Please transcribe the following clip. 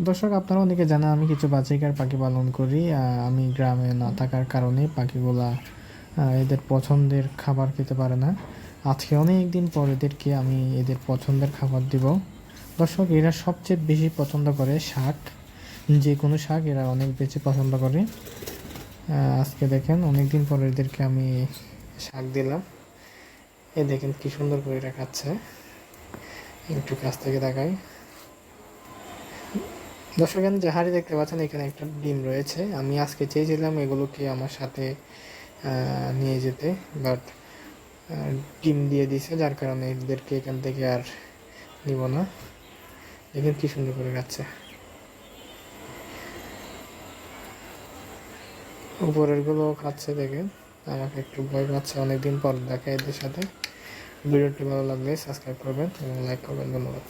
দর্শক, আপনারা অনেকে জানেন আমি কিছু বাজিকার পাখি পালন করি। আমি গ্রামে না থাকার কারণে পাখিগুলা এদের পছন্দের খাবার খেতে পারে না। আজকে অনেক দিন পর এদেরকে আমি এদের পছন্দের খাবার দিব। দর্শক, এরা সবচেয়ে বেশি পছন্দ করে শাক, যে কোনো শাক এরা অনেক বেশি পছন্দ করে। আজকে দেখেন অনেক দিন পর এদেরকে আমি শাক দিলাম। এ দেখেন কি সুন্দর করে এরা খাচ্ছে। একটু কাছ থেকে দেখাই। দর্শক, এখানে যে হাঁড়ি দেখতে পাচ্ছেন এখানে একটা ডিম রয়েছে। আমি আজকে চেয়েছিলাম এগুলোকে আমার সাথে নিয়ে যেতে, বাট ডিম দিয়ে দিছে, যার কারণে এদেরকে এখান থেকে আর নিব না। দেখেন কি সুন্দর করে খাচ্ছে। উপরের গুলো খাচ্ছে দেখেন। আমাকে একটু ভয় পাচ্ছে, অনেকদিন পর দেখা এদের সাথে। ভিডিওটি ভালো লাগলে সাবস্ক্রাইব করবেন এবং লাইক করবেন। ধন্যবাদ।